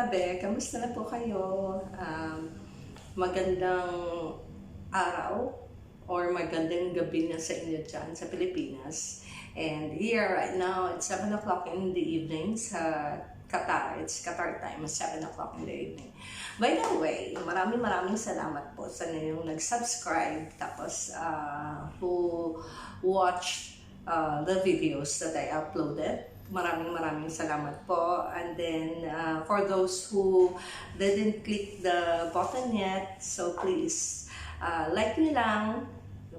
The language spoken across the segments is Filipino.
Kabe, kamusta na po kayo? Magandang araw or magandang gabi na sa inyo dyan sa Pilipinas. And here right now, it's 7 o'clock in the evening sa Qatar. It's Qatar time, 7 o'clock in the evening. By the way, maraming salamat po sa inyong nag-subscribe tapos who watched the videos that I uploaded. Maraming salamat po. And then for those who didn't click the button yet, so please like nyo lang,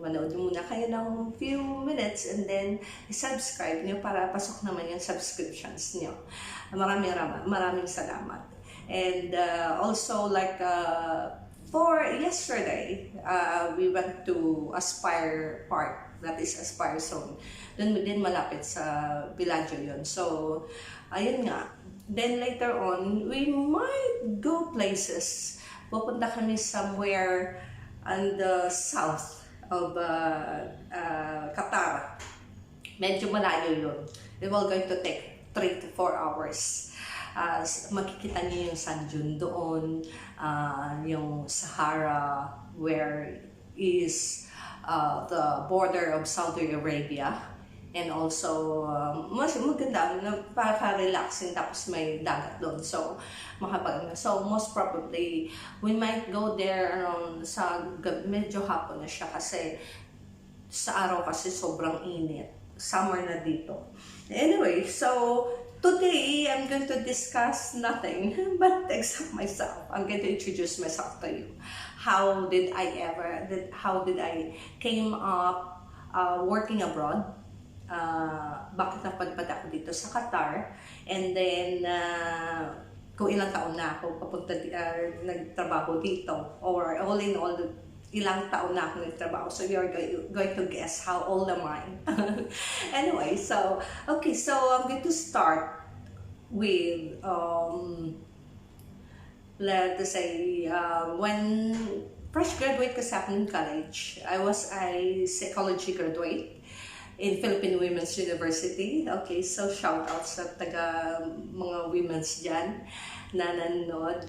manood muna kayo ng few minutes and then subscribe nyo para pasok naman yung subscriptions nyo. Maraming salamat. And also like for yesterday, we went to Aspire Park, that is Aspire Zone. Doon din malapit sa Villaggio yun. So, ayun nga. Then later on, we might go places. Pupunta kami somewhere on the south of Qatar. Medyo malayo yun. It will going to take 3 to 4 hours. Makikita niyo yung San June doon, yung Sahara, where is the border of Saudi Arabia. And also, mas maganda, napaka-relaxing, tapos may dagat doon. So, so most probably, we might go there around sa medyo hapon na siya kasi sa araw kasi sobrang init. Summer na dito. Anyway, so today, I'm going to discuss nothing but except myself. I'm going to introduce myself to you. How did I came up working abroad? Bakit napadpad ako dito sa Qatar? And then, kung ilang taon na ako nagtrabaho dito, or all in all, ilang taon na ako nagtrabaho. So you're going to guess how old am I? Anyway, so, okay, so I'm going to start with, let's say, when fresh graduate kasi ako in college, I was a psychology graduate in Philippine Women's University. Okay, so shout out sa taga mga women's dyan na nanonood.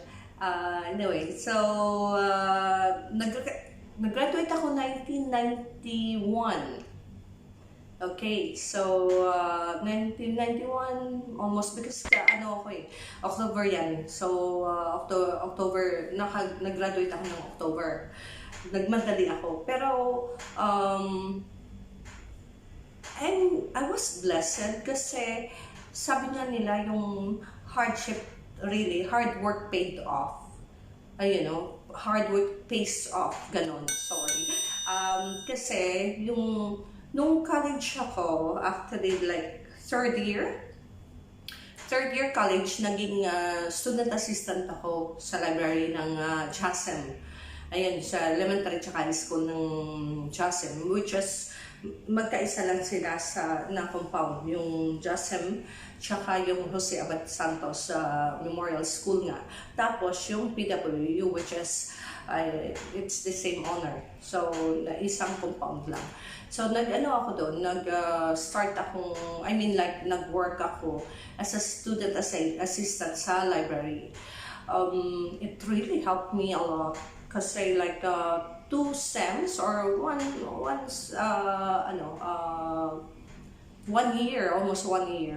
Anyway, so nag-graduate ako 1991. Okay, so 1991 almost because October yan. So October, nag-graduate ako ng October. Nagmadali ako. Pero and I was blessed kasi sabi nga nila yung hardship, really, hard work paid off. You know, hard work pays off, ganon, sorry. Kasi nung college ako, actually like third year college, naging student assistant ako sa library ng JASM. Ayan, sa elementary tsaka high school ng JASM, which is magkaisa lang sila na compound, yung JASM tsaka yung Jose Abad Santos Memorial School nga. Tapos yung PWU, which is it's the same owner. So isang compound lang. So ako doon, nag-start akong, nag-work ako as a student assistant sa library. It really helped me a lot kasi like 2 sems or almost 1 year,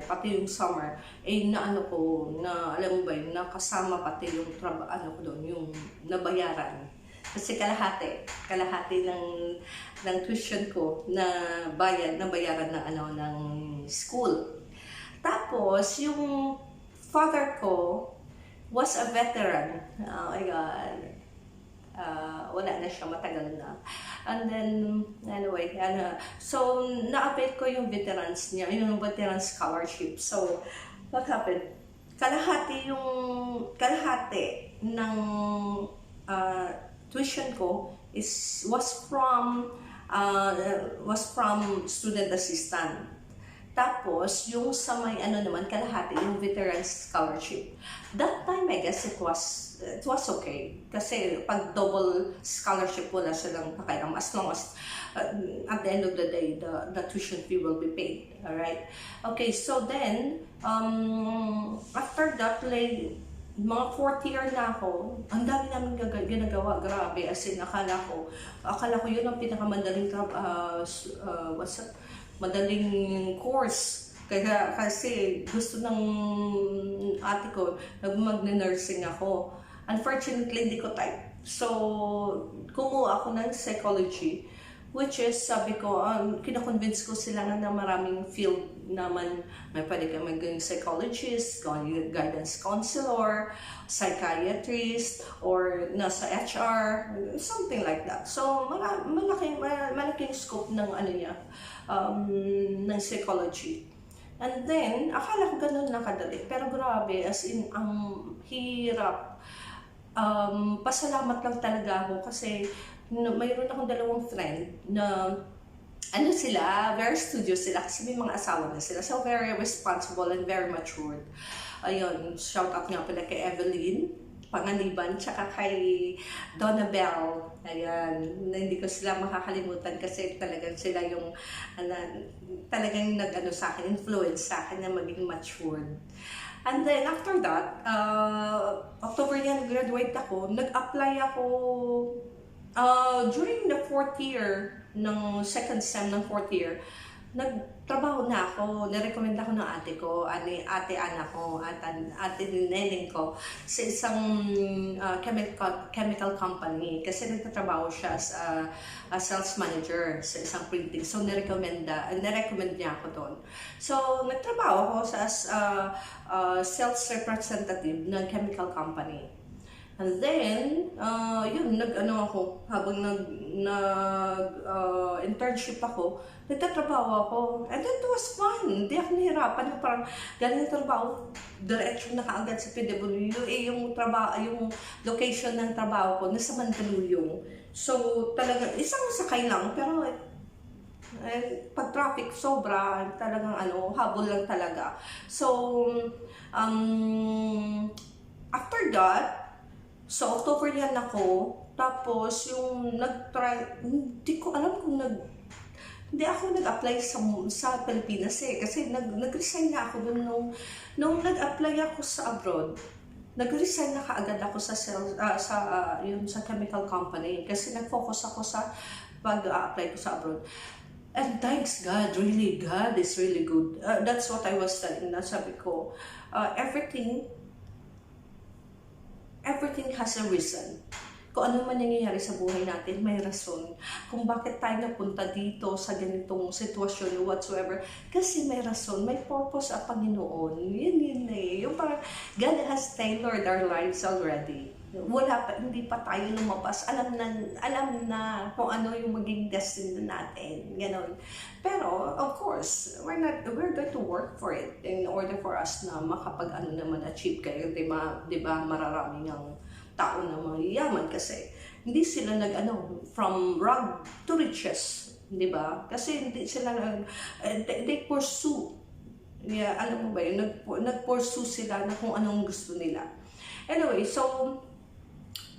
pati yung summer, alam mo ba yun, nakasama pati yung ko doon, yung nabayaran. Kasi kalahati ng tuition ko na nabayaran ng school. Tapos, yung father ko was a veteran. Oh my God. Wala na siya, matagal na. And then, anyway, so na-apply ko yung veterans niya, yung veteran scholarship. So, what happened? Kalahati ng tuition ko was from student assistant. Tapos, yung sa may kalahati, yung veteran scholarship. That time, I guess it was okay. Kasi pag double scholarship, wala silang pakialam as long as at the end of the day, the tuition fee will be paid. Alright? Okay, so then, after that, mga fourth year na ako, ang dami namin ginagawa, grabe, as in, akala ko yun ang pinakamadaling, madaling course. Kaya, kasi gusto ng ate ko, mag-nursing ako. Unfortunately, hindi ko type. So, kumuha ako ng psychology, which is, sabi ko, kinakonvince ko sila na maraming field naman, may pwede ka maging psychologist, guidance counselor, psychiatrist, or nasa HR, something like that. So, malaking scope ng ng psychology. And then, akala ko ganun na kadali. Pero grabe, as in, ang hirap. Pasalamat lang talaga ako kasi mayroon akong dalawang friend na sila, very studious sila kasi may mga asawa na sila. So, very responsible and very matured. Ayun, shout out nga pala kay Evelyn Panganiban, tsaka kay Donna Bell. Ayan, hindi ko sila makakalimutan kasi talagang sila yung talagang sa akin, influence sa akin na maging matured. And then, after that, October yan, graduate ako, nag-apply ako during the fourth year, ng second sem ng fourth year, nagtrabaho na ako, nirecommend ako ng ate ko, ate anak ko, ate neneng ko, sa isang chemical company. Kasi nagtatrabaho siya as a sales manager sa isang printing. So, nirecommend niya ako doon. So, nagtrabaho ako as sales representative ng chemical company. And then, yun, habang internship ako, nagtatrabaho ako. And then, it was fun. Hindi ako nahirapan. Yung parang, galing ng trabaho, diretsyon na kaagad sa PWU. Yung location ng trabaho ko, nasa Mandaluyong. So, talaga, isang sakay lang, pero pag traffic sobra, talagang habol lang talaga. So, after that, so, October yan ako. Tapos, yung hindi ko alam kung hindi ako nag-apply sa Pilipinas Kasi nag-resign na ako doon nung nag-apply ako sa abroad. Nag-resign na kaagad ako sa chemical company. Kasi nag-focus ako sa pag-apply ko sa abroad. And thanks God, really, God is really good. That's what I was telling na sabi ko, everything has a reason. Kung ano man nangyayari sa buhay natin, may rason. Kung bakit tayo napunta dito sa ganitong sitwasyon whatsoever, kasi may rason, may purpose ang Panginoon. Yun Yung parang, God has tailored our lives already. Hindi pa tayo lumabas. Alam na kung ano yung maging destiny natin. Ganon. Pero, of course, we're going to work for it in order for us na achieve kayo. Diba, mararaming ang tao na mayayaman kasi hindi sila from rag to riches. Diba? Kasi hindi sila they pursue. Yeah, alam mo ba yun? Nag-pursue sila na kung anong gusto nila. Anyway, so,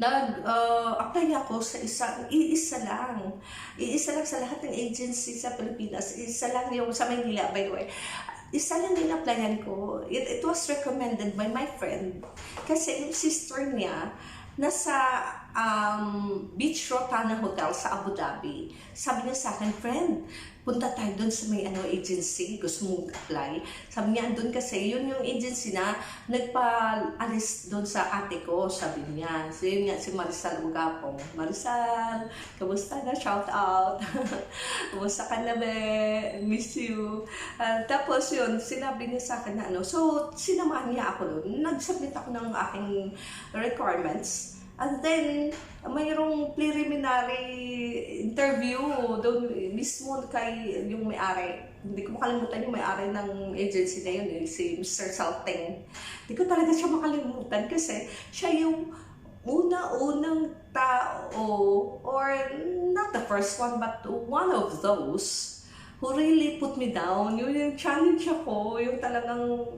nag-apply ako sa iisa lang sa lahat ng agency sa Pilipinas. Isa lang yung sa Maynila, by the way. Isa lang yung applyan ko. It was recommended by my friend. Kasi yung sister niya, nasa Beach Rotana Hotel sa Abu Dhabi. Sabi niya sa akin, friend, punta tayo doon sa may agency, gusto mong apply. Sabi niya, doon kasi, yun yung agency na nagpa-alis doon sa ate ko, sabi niya. So yun nga, si Marisal Ugapong. Marisal, kamusta na? Shout out. Kamusta ka na, be? Miss you. Tapos yun, sinabi niya sa akin na so sinamahan niya ako doon. Nag-submit ako ng aking requirements. And then, mayroong preliminary interview doon mismo kay yung may-ari. Hindi ko makalimutan yung may-ari ng agency na yun, si Mr. Salting. Hindi ko talaga siya makalimutan kasi siya yung unang tao, or not the first one, but one of those who really put me down. Yung challenge ako, yung talagang,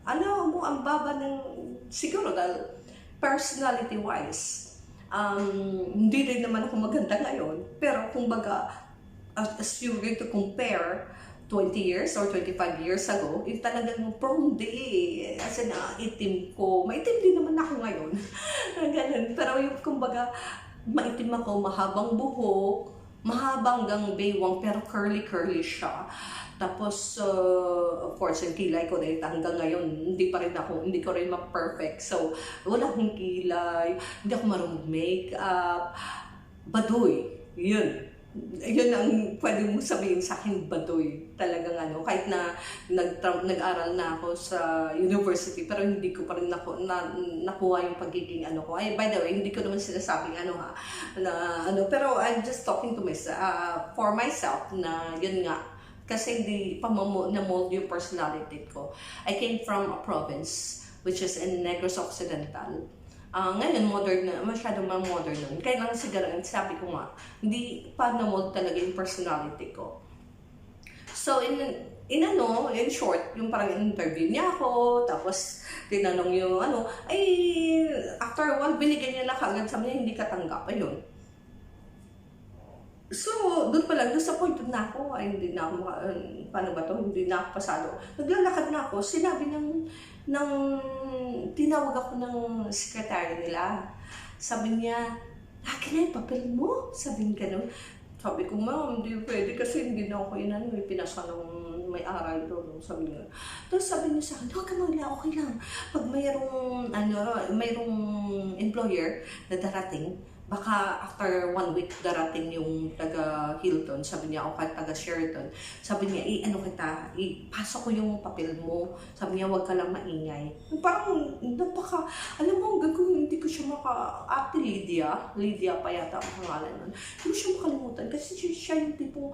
ang baba ng, siguro dahil, personality-wise, hindi rin naman ako maganda ngayon. Pero kumbaga, as you're going to compare 20 years or 25 years ago, yung talagang prom day. Kasi itim ko. Maitim din naman ako ngayon. Ganun. Pero yung kumbaga, maitim ako, mahabang buhok, mahabang hanggang baywang, pero curly-curly siya. Tapos, of course, yung kilay ko dahil hanggang ngayon, hindi ko rin ma-perfect. So, wala akong kilay, hindi ako marunong make-up, baduy, yun. Yun ang pwede mo sabihin sa akin, baduy. Talagang kahit na nag-aral na ako sa university, pero hindi ko pa rin nakuha yung pagiging ko. Ay, by the way, hindi ko naman sinasabing pero I'm just talking to myself, for myself, na yun nga. Kasi hindi pa na-mold yung personality ko. I came from a province, which is in Negros Occidental. Ngayon, modern na, masyadong modern nun. Kaya lang siguro, sabi ko nga, hindi pa na-mold talaga yung personality ko. So, in short, yung parang interview niya ako, tapos tinanong yung after a while, binigyan niya na kagad, sabi niya, hindi ka tanggap, ayun. So, doon pa lang, disappointed na ako. Ay, hindi na ako, paano ba to? Hindi na ako pasado. Naglalakad na ako, sinabi tinawag ako ng secretary nila. Sabi niya, akin na yung papel mo? Sabi niya gano'n. Sabi ko, ma'am, hindi pwede kasi hindi na ako pinasa ng may aral doon. Sabi niya. Tapos sabi niya sa akin, huwag ka magla, okay lang. Pag mayroong employer na darating, baka after 1 week darating yung taga Hilton, sabi niya, o taga Sheraton. Sabi niya, ipasok ko yung papel mo. Sabi niya, huwag ka lang maingay. Parang, alam mo, hindi ko siya Ate Lydia pa yata ang pangalan nun. Hindi ko siya makalimutan kasi siya yung tipo,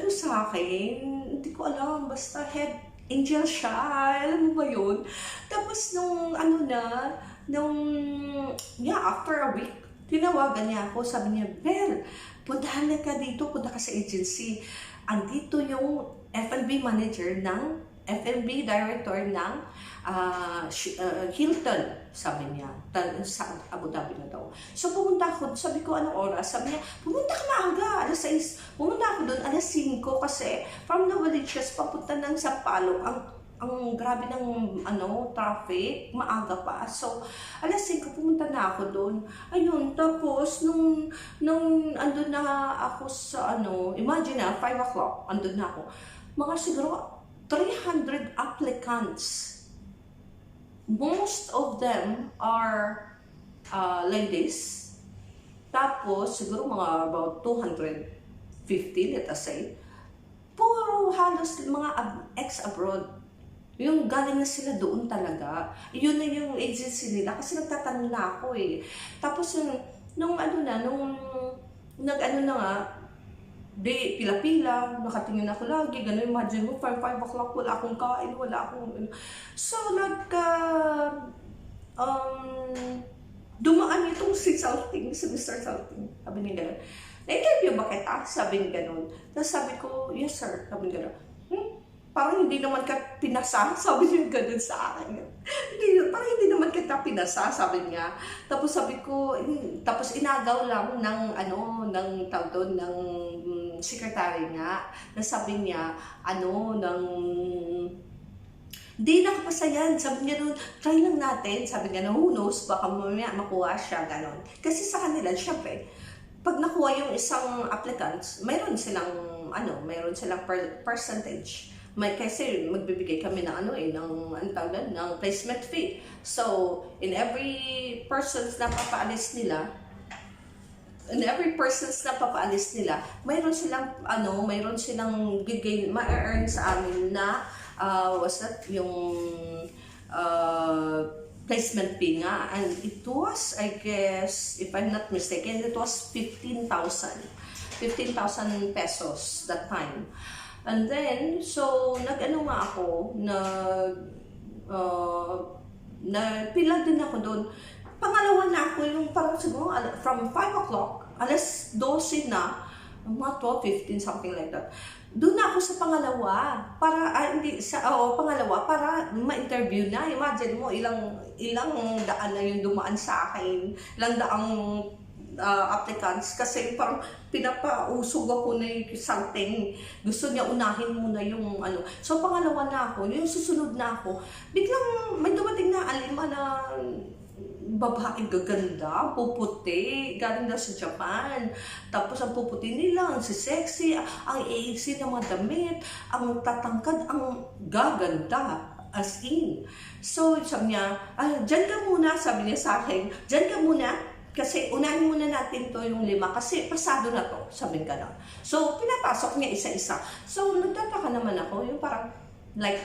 sa akin, hindi ko alam, basta head angel siya, alam mo ba yun? Tapos after a week, tinawagan niya ako, sabi niya, Bel, puntahan ka dito, punta ka sa agency. Andito yung F&B manager F&B director ng Hilton, sabi niya, sa Abu Dhabi na daw. So pumunta ako, sabi ko, anong oras? Sabi niya, pumunta ka maaga, alas 6. Pumunta ako doon, alas 5 kasi from Novaliches, papunta ng Sampaloc, ang grabe ng traffic, maaga pa. So, alas 5 pumunta na ako doon. Ayun, tapos nung andun na ako sa imagine 5 o'clock, andun na ako. Mga siguro 300 applicants. Most of them are ladies. Tapos, siguro mga about 250, let us say. Puro halos mga ex-abroad. Yung galing na sila doon talaga. Yun na yung agency nila kasi nagtatanong na ako eh. Tapos pila-pila, nakatingin ako lagi, gano'n, imagine mo, 5 o'clock, wala akong kain, wala akong. So, dumaan itong si Mr. Salting, sabi niya gano'n. Na-interview ba kita? Sabi niya gano'n. Tapos sabi ko, yes sir, sabi niya gano'n. Parang hindi naman ka pinasa, sabi niya gano'n sa akin. Parang hindi naman kita pinasa, sabi niya. Tapos sabi ko, tapos inagaw lang ng secretary nga, na sabi niya, hindi nakapasa yan. Sabi niya doon, try lang natin. Sabi niya, who knows, baka mamaya makuha siya, gano'n. Kasi sa kanila, syempre, pag nakuha yung isang applicants, mayroon silang percentage. Kasi magbibigay kami ng ng placement fee. So, in every persons na papaalis nila, mayroon silang ma-earn sa amin na yung placement fee nga. And it was, I guess, if I'm not mistaken, it was 15,000 pesos that time. And then, so, nga ako, pila din ako doon. Pangalawa na ako, yung parang siguro, from 5 o'clock, alas 12 na, mga 12, 15, something like that. Doon na ako sa pangalawa, para ma-interview na. Imagine mo, ilang daan na yung dumaan sa akin, ilang daang applicants kasi parang pinapausog ako na yung something. Gusto niya unahin muna yung ano. So pangalawa na ako, yung susunod na ako, biglang may dumating na alima na babae gaganda, puputi, galing daw sa Japan. Tapos ang puputi nila, ang sexy, ang easy na mga damit, ang tatangkad, ang gaganda. As in. So, sabi niya, dyan ka muna, sabi niya sa akin, dyan ka muna, kasi unahin muna natin to yung 5, kasi pasado na to, sabi ka na. So, pinapasok niya isa-isa. So, nagtataka naman ako, yung parang, like,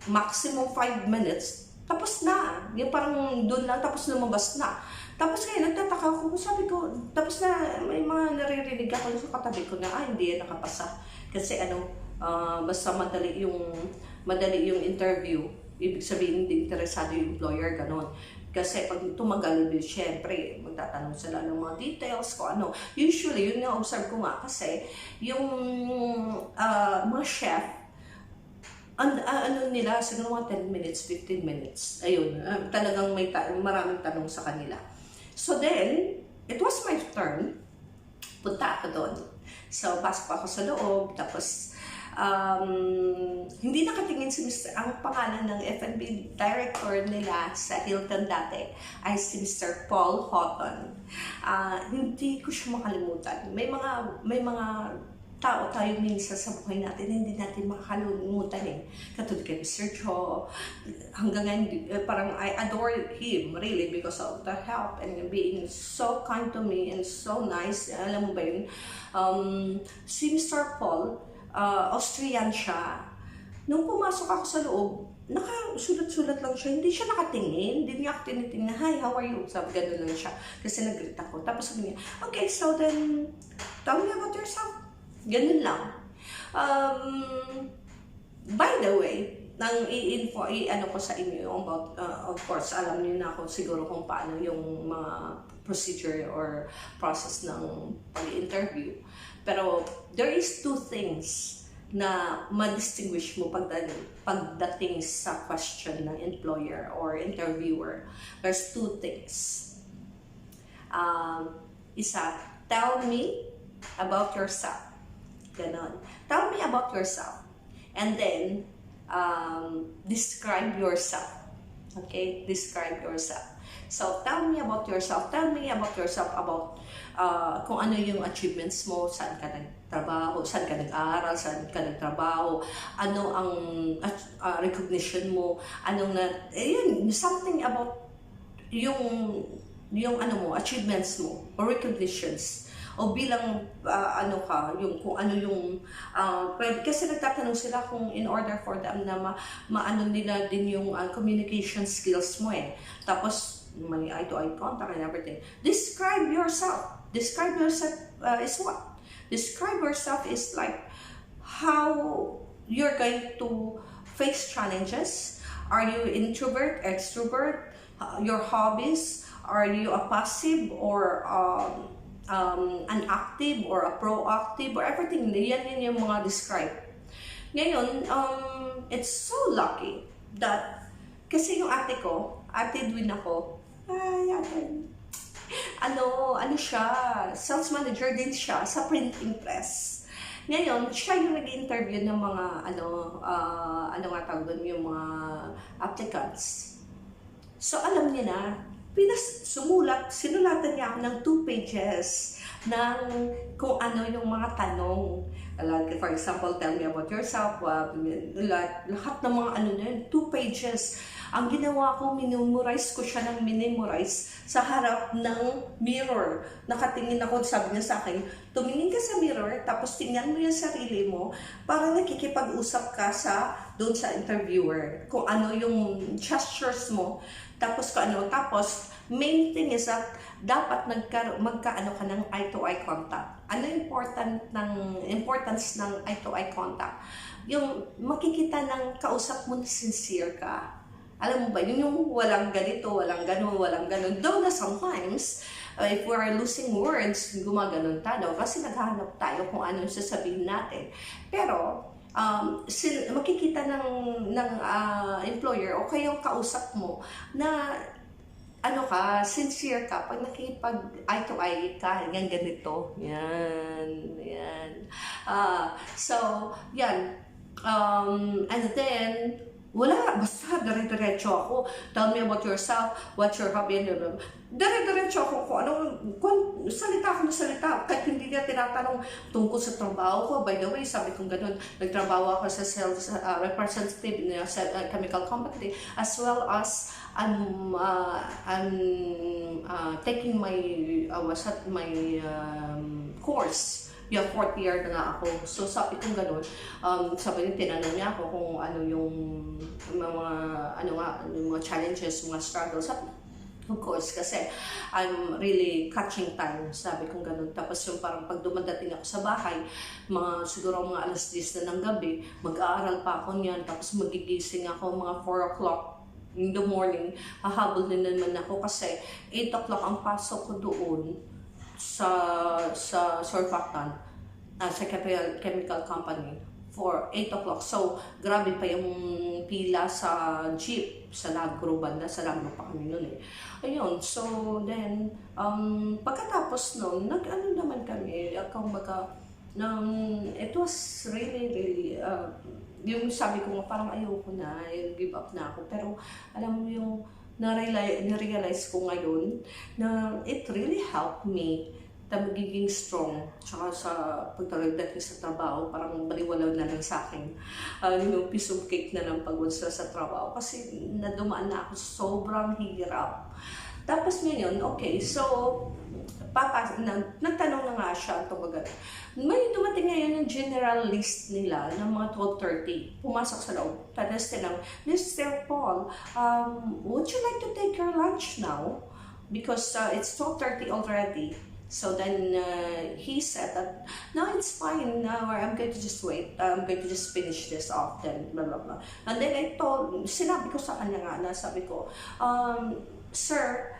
maximum 5 minutes, tapos na. Yung parang doon lang, tapos lumabas na. Tapos kaya nagtataka ako, sabi ko, tapos na may mga naririnig ako sa katabi ko na, hindi yan nakapasa. Kasi basta madali yung interview, ibig sabihin hindi interesado yung employer, ganon. Kasi pag tumagal din, syempre, magtatanong sila ng mga details, kung ano. Usually, yun nga observe ko nga, kasi yung mga chef, nila, siguro mga 10 minutes, 15 minutes. Ayun, talagang maraming tanong sa kanila. So then, it was my turn. Punta ako doon. So, pasok ako sa loob, tapos, hindi nakatingin si Mr. Ang pangalan ng F&B director nila sa Hilton dati ay si Mr. Paul Houghton. Hindi ko siya makalimutan. May mga tao tayo minsan sa buhay natin, hindi natin makakalimutan eh. Katulad kay Mr. Cho, hanggang ngayon, parang I adore him really because of the help and being so kind to me and so nice. Alam mo ba yun? Si Mr. Paul, Austrian siya. Nung pumasok ako sa loob, nakasulat-sulat lang siya. Hindi siya nakatingin. Hindi niya ako tinitingnan. Hi, how are you? Sabi, gano'n lang siya. Kasi nag-greet ako. Tapos sabi niya, okay, so then, tell me about yourself. Ganun lang. By the way, nang i-ano ko sa inyo about, of course, alam niyo na ako siguro kung paano yung mga procedure or process ng pag-interview. Pero there is 2 things na ma-distinguish mo pagdating sa question ng employer or interviewer. There's 2 things. Isa, tell me about yourself. Ganon. Tell me about yourself. And then, describe yourself. Okay? Describe yourself. So, tell me about yourself. Tell me about yourself about kung ano yung achievements mo, saan ka nagtrabaho, saan ka nag-aaral, saan ka nagtrabaho, ano ang recognition mo, something about yung achievements mo, or recognitions. O bilang kung ano yung kasi nagtatanong sila kung in order for them na maano nila din yung communication skills mo eh. Tapos may eye-to-eye contact and everything. Describe yourself. Describe yourself is what? Describe yourself is like how you're going to face challenges. Are you introvert, extrovert? Your hobbies? Are you a passive or an active or a proactive or everything? Yan yung mga describe. Ngayon, it's so lucky that kasi yung ate Edwin ako, ano siya, sales manager din siya sa printing press. Ngayon, siya yung nag-interview ng mga yung mga applicants. So, alam niya na, sinulatan niya ako ng 2 pages ng kung ano yung mga tanong. Like, for example, tell me about yourself. Lahat ng mga na yun, 2 pages. Ang ginawa ko, minimorize ko siya ng sa harap ng mirror. Nakatingin ako, sabi niya sa akin, tumingin ka sa mirror, tapos tingnan mo yung sarili mo, para nakikipag-usap ka doon sa interviewer. Kung ano yung gestures mo, tapos main thing is that dapat magkaano ka ng eye-to-eye contact. Ano importance ng eye-to-eye contact? Yung makikita ng kausap mo na sincere ka. Alam mo ba, yung walang ganito, walang ganon. Though na sometimes, if we are losing words, gumaganon tayo kasi naghahanap tayo kung ano yung sasabihin natin. Pero, makikita ng employer o kayong kausap mo na ano ka, sincere ka, pag nakipag eye to eye ka, yan ganito, yan. So, yan. And then, wala, basta dire-diretso ako. Tell me about yourself, what's your hobby, and dire-diretso ako kung kung salita ako na salita. Kahit hindi niya tinatanong tungkol sa trabaho ko. By the way, sabi kong ganun, nagtrabaho ako sa sales representative in a chemical company, as well as I'm taking my course. Yeah, fourth year na nga ako. So sabi kong ganun, sabi niya, tinanong niya ako kung ano yung mga challenges, mga struggles. Of course, kasi I'm really catching time, sabi kong ganun. Tapos yung parang pag dumadating ako sa bahay, siguro mga alas 10 na ng gabi, mag-aaral pa ako niyan. Tapos magigising ako mga 4 o'clock in the morning. Hahabol din naman ako kasi 8 o'clock ang pasok ko doon sa surfactant, sa chemical company for 8 o'clock. So, grabe pa yung pila sa jeep, sa Lagro banda, sa Lagro pa kami nun eh. Ayun, so then, pagkatapos nun, nag-ano naman kami, it was really, yung sabi ko nga, parang ayoko na, give up na ako. Pero, alam mo yung, na-realize ko ngayon na it really helped me na magiging strong. Tsaka sa pagdating sa trabaho, parang baliwalaw na lang sa akin. Yung piece of cake na lang pagod sa trabaho. Kasi nadumaan na ako sa sobrang hirap. Tapos ngayon, okay, so nagtanong na nga siya tungkol. May dumating ngayon yung general list nila ng mga 12:30. Pumasok sa loob. Tapos tinanong, Mr. Paul, would you like to take your lunch now? Because it's 12:30 already. So then he said that, no, it's fine. I'm going to just wait. I'm going to just finish this off then, blah, blah, blah. And then sinabi ko sa kanya nga, sabi ko, sir,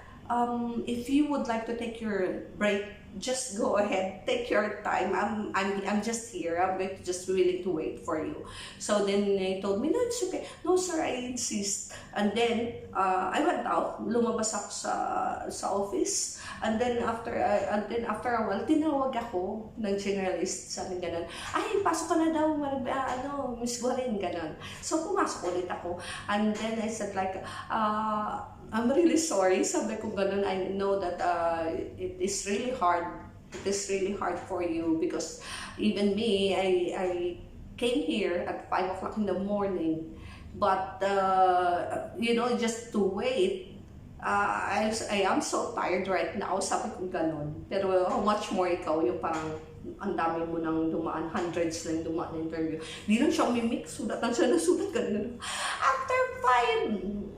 if you would like to take your break, just go ahead, take your time. I'm just here. I'm going to just willing to wait for you. So then he told me, no, it's okay. No, sir, I insist. And then I went out. Lumabas ako sa office. And then after a while, tinawag ako ng generalist. Sabi ganun, ay, pasok ka na daw, Miss Guarin, ganun. So pumasok ulit ako. And then I said like, I'm really sorry. Sabi ko ganun, I know that it is really hard. It is really hard for you because even me, I came here at 5 o'clock in the morning. But, just to wait, I am so tired right now. Sabi ko ganun. Pero how much more ikaw, yung parang ang dami mo nang dumaan, hundreds lang dumaan na interview. Di lang siya umimik, sudat lang siya na sudat, ganun. After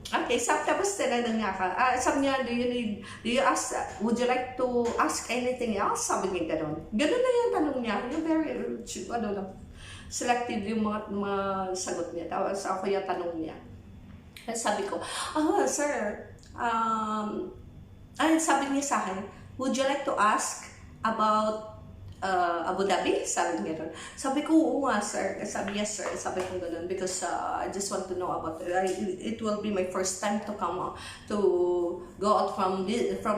5, okay, tapos tinanong niya ka, sabi niya, would you like to ask anything else? Sabi niya ganun. Ganun na yung tanong niya. Yung very, selective yung mga sagot niya. Tapos ako yung tanong niya. Sabi ko, sir, sabi niya sa akin, would you like to ask about Abu Dhabi? Sabi niya doon. Sabi ko, oo nga, sir. Sabi niya, sir. Sabi ko doon because I just want to know about it. It will be my first time to come to go out from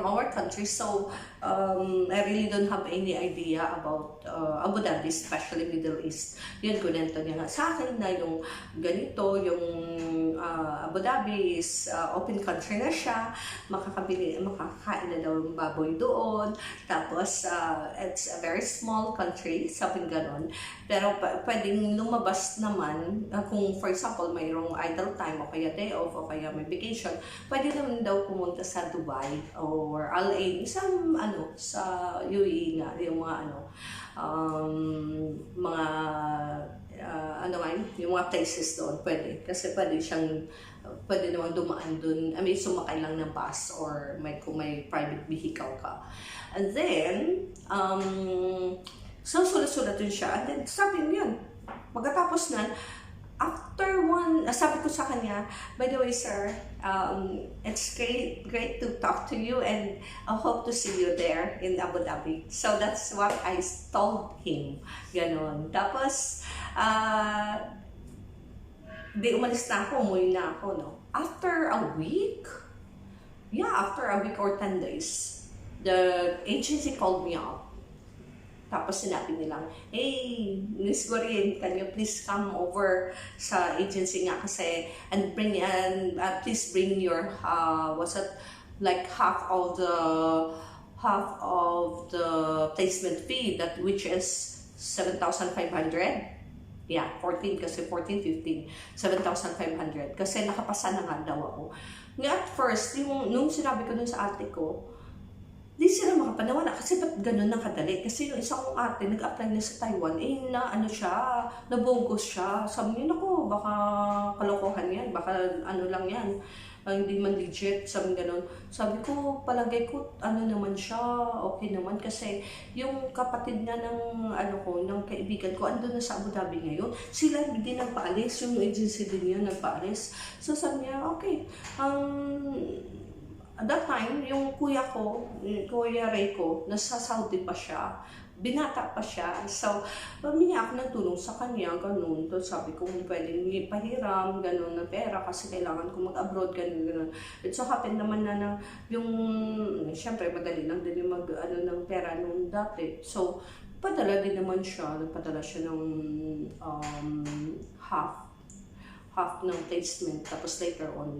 our country. So, I really don't have any idea about Abu Dhabi, especially Middle East. Yun, kunento niya nga sa akin na yung ganito, yung Abu Dhabi is open country na siya. Makakain na daw yung baboy doon. Tapos, it's a very small country, sabi ganon. Pero pwedeng lumabas naman kung for example mayroong idle time o kaya day off o kaya may vacation, pwede naman daw pumunta sa Dubai or LA, sa UAE nga, yung yung mga places doon, pwede. Kasi pwede namang dumaan doon, sumakay lang ng bus or kung may private vehicle ka. And then, so sulat-sulat yun siya. And then, sabi niya, pagkatapos nun, after sabi ko sa kanya, by the way, sir, it's great to talk to you and I hope to see you there in Abu Dhabi. So that's what I told him. Ganon. Tapos, umalis na ako, umuwi na ako, no? After a week, yeah, after a week or 10 days, the agency called me up. Tapos sinabi nilang, hey, Miss Gorin, can you please come over sa agency nga kasi and please bring your what's it, like half of the placement fee, that which is 7,500. Yeah, 14 kasi 14, 15, 7,500 kasi nakapasa na nga daw ako. Nga at first, nung sinabi ko dun sa ate ko, di sila makapaniwala kasi ba't ganun nang kadali? Kasi yung isang kong ate, nag-apply na sa Taiwan, na ano siya, nabogos siya. Sabi niya, naku, baka kalokohan yan, baka ano lang yan, hindi man legit, sabi ganun. Sabi ko, palagay ko, ano naman siya, okay naman kasi yung kapatid nga ng, ng kaibigan ko, ando na sa Abu Dhabi ngayon, sila hindi nagpaalis, yung agency din yun nagpaalis. So sabi niya, okay, at that time, yung kuya Ray ko, nasa Saudi pa siya, binata pa siya. So, humingi ako ng tulong sa kanya, ganun. So, sabi ko, pwedeng ipahiram, ganun na pera kasi kailangan ko mag-abroad, ganun. It so happened naman na yung, syempre, madali lang din yung ng pera nung dati. So, padala din naman siya, nagpadala siya ng half ng placement, tapos later on,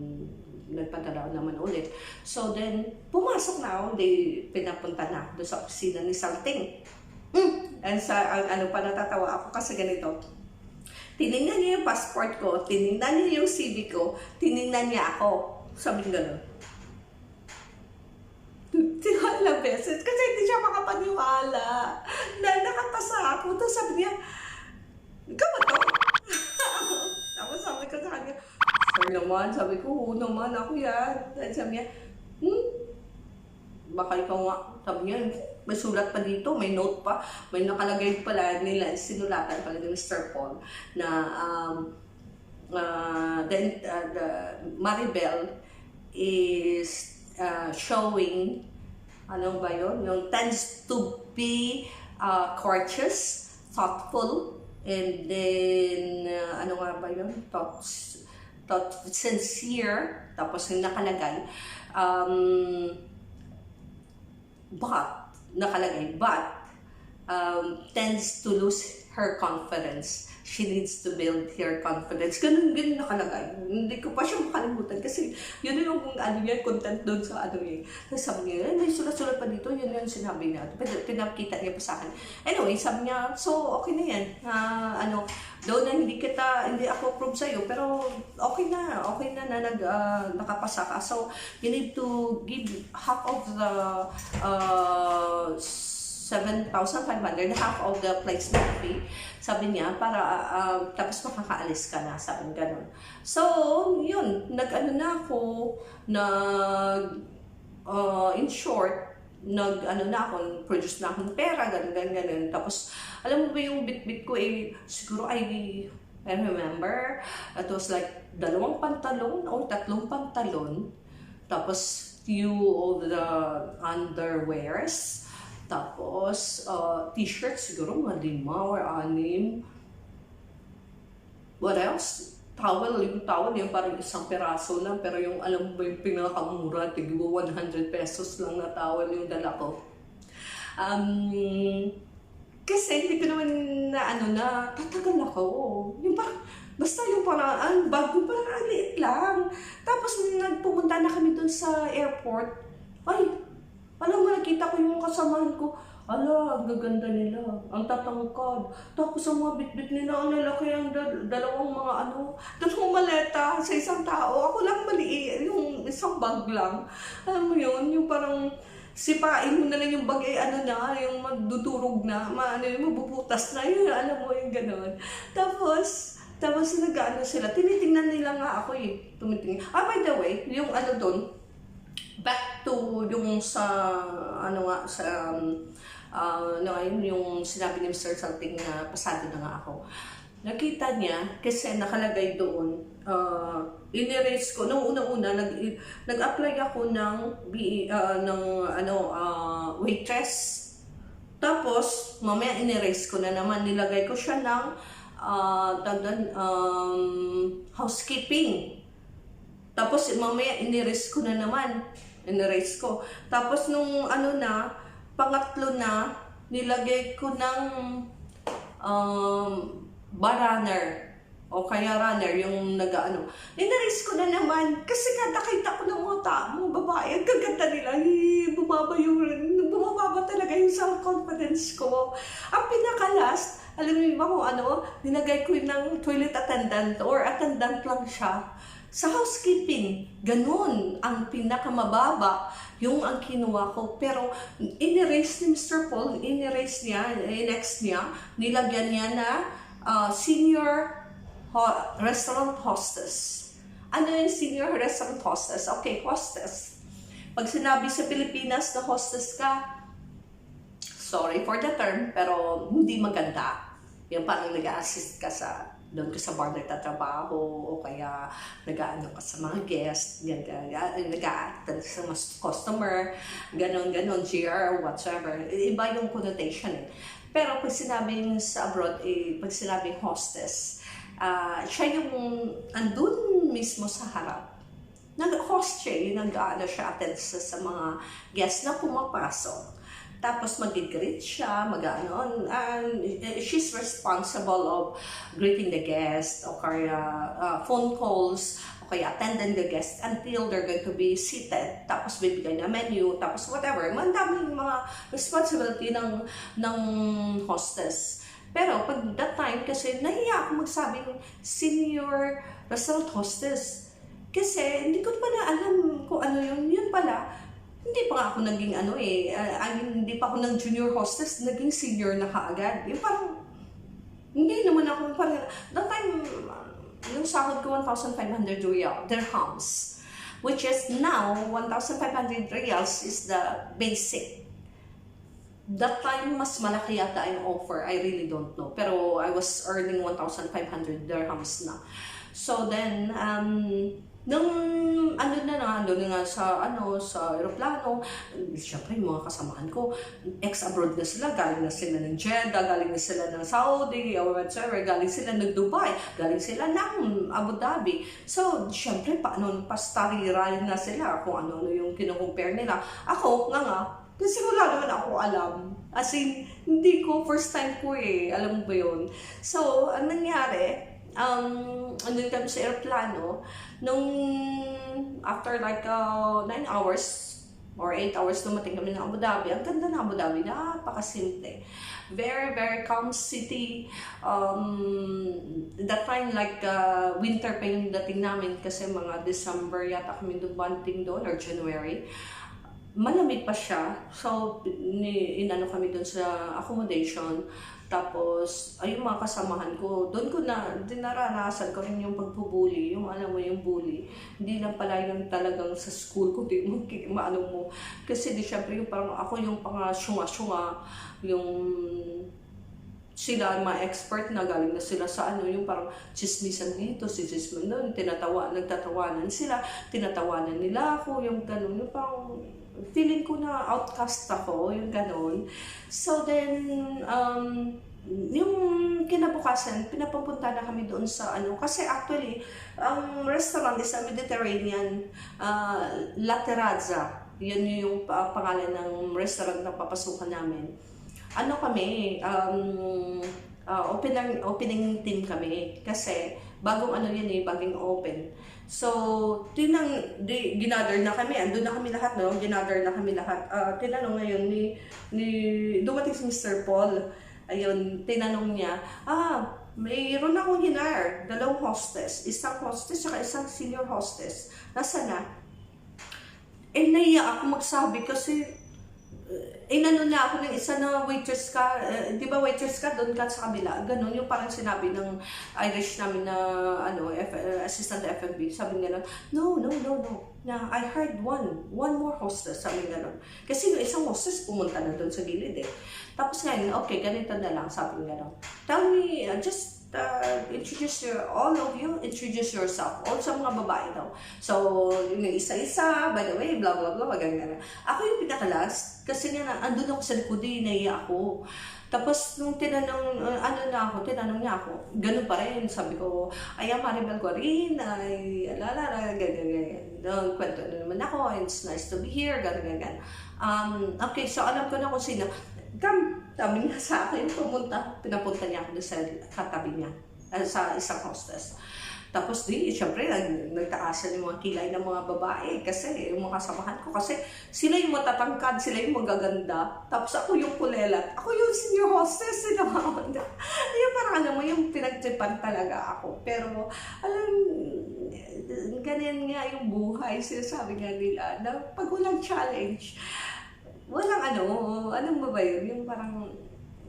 nagpadala naman ulit. So then, pumasok na ako, pinapunta na doon sa opisina ni Salting. And ano pa natatawa ako kasi ganito. Tinignan niya yung passport ko, tinignan niya yung CV ko, tinignan niya ako. Sabi niya gano'n. Ilang beses kasi hindi siya makapaniwala na nakapasa ako. Tapos sabi niya, ikaw ba to? Tapos sabi ko sa kanya, sir naman, sabi ko, oo naman, ako yan. At sabi niya, baka ikaw nga. Sabi niya, may sulat pa dito, may note pa, may nakalagay pala nila, sinulatan pala ni Mr. Paul na the Maribel is showing, ano ba yun? Yung tends to be courteous, thoughtful, and then, ano nga ba yun? Sincere, tapos yung nakalagay, but tends to lose her confidence. She needs to build her confidence. Ganun nakalagay. Hindi ko pa siya makalimutan kasi yun yung content doon sa Tapos sabi niya, may sulat-sulat pa dito, yun yung sinabi niya. Pinakita niya pa sa akin. Anyway, sabi niya, so okay na yan. Though na hindi ako approve sa'yo, pero okay na nakapasa ka. So, you need to give half of the 7,500, half of the placement fee, sabi niya, para tapos makakaalis ka na, sabi gano'n. So, yun, in short, produce na akong pera, ganun. Tapos, alam mo ba yung bit-bit ko, siguro I remember, it was like 2 pantalon or 3 pantalon, tapos few of the underwears, tapos, t-shirts siguro mga 5 or 6. What else? Yung towel yung parang isang peraso lang, pero yung alam mo yung pinakamura, tigwa 100 pesos lang na towel yung dala ko. Kasi hindi ko naman tatagal ako. Yung parang, basta yung parang, bago parang liit lang. Tapos nagpumunta na kami dun sa airport. Alam mo, nakita ko yung kasamahan ko. Ang gaganda nila. Ang tatangkad. Tapos ang mga bitbit nila, ang lalaki ang dalawang maleta sa isang tao. Ako lang maliit, yung isang bag lang. Alam mo yun, yung parang sipain mo na lang yung bag, yung magdudurog na, mabubutas na yun, alam mo yung gano'n. Tapos sila, tinitingnan nila nga ako tumitingin. By the way, yung doon, back to yung yung sinabi ni Mr. Salting na pasado na nga ako. Nakita niya kasi nakalagay doon, in-erase ko nung una-una nag-apply ako ng waitress. Tapos mamaya in-erase ko na naman, nilagay ko siya ng housekeeping. Tapos mamaya in-erase ko na naman. in-erase ko. Tapos nung ano na, pangatlo na, nilagay ko ng um, bar-runner o kaya runner, yung nag-ano. In-erase ko na naman kasi nga nakita ko ng mga tao, babae, ang gaganda nila, bumababa talaga yung self-confidence ko. Ang pinaka-last, alam niyo ba kung ano, nilagay ko ng toilet attendant or attendant lang siya. Sa housekeeping, ganun ang pinakamababa yung ang kinuha ko. Pero in-erase ni Mr. Paul, in-erase niya, next niya, nilagyan niya na senior restaurant hostess. Ano yung senior restaurant hostess? Okay, hostess. Pag sinabi sa Pilipinas na hostess ka, sorry for the term, pero hindi maganda. Yung parang nag-assist ka sa doon ka sa bar nagtatrabaho o kaya nag-aano ka sa mga guest, nag-a-attend sa mga customer, ganon, GR, whatsoever. Iba yung connotation eh. Pero pag sinabing sa abroad, pag sinabing hostess, siya yung andun mismo sa harap. Nag-host siya, nag-aano siya, attend sa mga guests na pumapasok. Tapos mag-greet siya, mag-ano, she's responsible of greeting the guest, o kaya phone calls, o kaya attending the guest until they're going to be seated. Tapos bibigay na menu, tapos whatever. Mandaming mga responsibility ng hostess. Pero pag that time, kasi nahiya ako magsabing senior restaurant hostess. Kasi hindi ko pa na alam kung ano yun pala. Hindi pa nga ako naging hindi pa ako ng junior hostess, naging senior na kaagad. Yung parang, hindi naman ako parang, that time, yung sahod ko 1,500 dirhams, which is now, 1,500 reals is the basic. That time, mas malaki yata yung offer, I really don't know. Pero I was earning 1,500 dirhams na. So then, nung andun na nga sa aeroplano, syempre yung mga kasamahan ko, ex-abroad na sila, galing na sila ng Jeddah, galing na sila ng Saudi, or whatsoever, galing sila ng Dubai, galing sila ng Abu Dhabi. So, syempre, pastarirayan na sila kung ano yung kinukumpare nila. Ako, nga, kasi wala naman ako alam. As in, hindi ko, first time ko alam mo ba yun? So, ang nangyari, andun kami sa aeroplano, nung after like 9 hours or 8 hours dumating kami ng Abu Dhabi. Ang ganda ng Abu Dhabi, napakasimple. Very, very calm city. That time like winter pa yung dating namin kasi mga December yata kami dumating doon or January. Malamig pa siya. So, inano kami doon sa accommodation. Tapos, yung mga kasamahan ko, doon ko dinaranasan ko rin yung pagbubuli, yung alam mo yung bully. Hindi lang pala yung talagang sa school, kundi maano mo. Kasi syempre yung parang ako yung pang-syunga-syunga, yung sila mga expert na galing na sila sa yung parang chismisan dito, si chismisan doon, nagtatawanan sila, tinatawanan nila ako, yung gano'n, yung parang feeling ko na outcast ako, yung gano'n. So then, yung kinabukasan, pinapapunta na kami doon sa kasi actually, ang restaurant is a Mediterranean, La Terrazza. Yun yung pangalan ng restaurant na papasukan namin. Kami, opening team kami. Kasi, bagong bagong open. So, ginather na kami, andun na kami lahat, no? Ginather na kami lahat. Tinanong ngayon dumating si Mr. Paul. Ayun, tinanong niya, mayroon akong hinire, 2 hostess. Isang hostess, saka isang senior hostess. Nasaan na? Naiya ako magsabi kasi, inano na ako ng isa na waitress ka, di ba waitress ka, doon ka sa kabila, ganun, yung parang sinabi ng Irish namin na, assistant FMB, sabi nga no, na I heard one more hostess, sabi nga kasi yung isang hostess pumunta na doon sa gilid tapos ngayon, okay, ganito na lang, sabi nga tell me, just all of you, introduce yourself. All sa mga babae daw. So, yung isa-isa, by the way, blah, blah, blah, ganyan. Ako yung pinakalas, kasi nga, andun ako sa likod, naiya ako. Tapos, nung tinanong niya ako, ganun pa rin, sabi ko, ay, Maribel ko rin, ay, ganyan. kwento na naman ako, it's nice to be here, gano'n. Okay, so alam ko na kung sino. Sabi niya sa akin, pinapunta niya ako sa katabi niya, sa isang hostess. Tapos syempre, nagtaasan yung mga kilay ng mga babae kasi yung mga kasamahan ko. Kasi sila yung matatangkad, sila yung magaganda. Tapos ako yung kulelat. Ako yung senior hostess. Yung parang alam mo, yung pinagtripan talaga ako. Pero, ganyan nga yung buhay. Sinasabi nga nila na pag walang challenge, walang anong ba yun? Yung parang,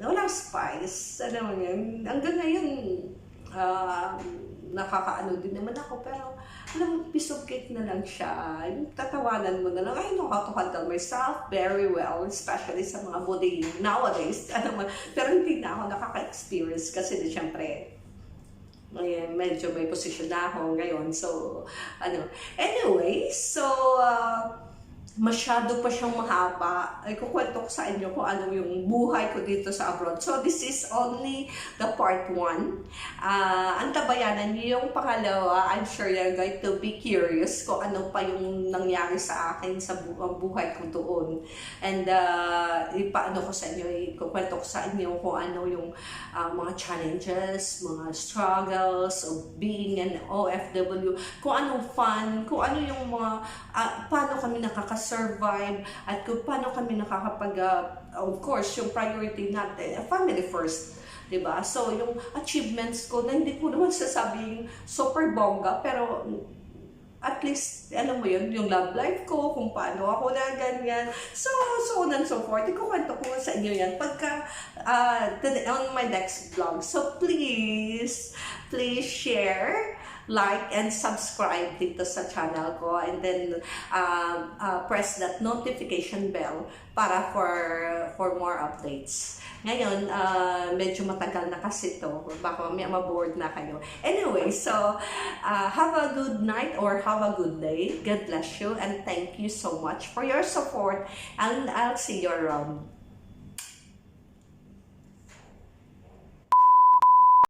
walang spice. Alam mo yun, hanggang ngayon, nakakaano din naman ako, pero alam mo, piece of cake na lang siya. Yung tatawanan mo na lang, I know how to handle myself very well, especially sa mga bullying nowadays. Pero hindi na ako nakaka-experience kasi siyempre, medyo may posisyon na ako ngayon. So, anyway, so, masyado pa siyang mahaba. Ay, kukwento ko sa inyo kung ano yung buhay ko dito sa abroad. So, this is only the part 1. Antabayanan niyo yung pangalawa. I'm sure you're going to be curious kung ano pa yung nangyari sa akin sa buhay ko doon. And, ipaano ko sa inyo, kukwento ko sa inyo kung ano yung mga challenges, mga struggles of being an OFW, kung anong fun, kung ano yung mga, paano kami survive at kung paano kami nakakapag, of course, yung priority natin, family first, diba? So, yung achievements ko, na hindi ko naman sasabing super bongga, pero at least, alam mo yun, yung love life ko, kung paano ako na ganyan, so on and so forth. Ikukwento ko sa inyo yan pagka, on my next vlog. So, please share, like, and subscribe dito sa channel ko, and then press that notification bell para for more updates. Ngayon, medyo matagal na kasi to, baka maboard na kayo. Anyway, so have a good night or have a good day. God bless you, and thank you so much for your support, and I'll see you around.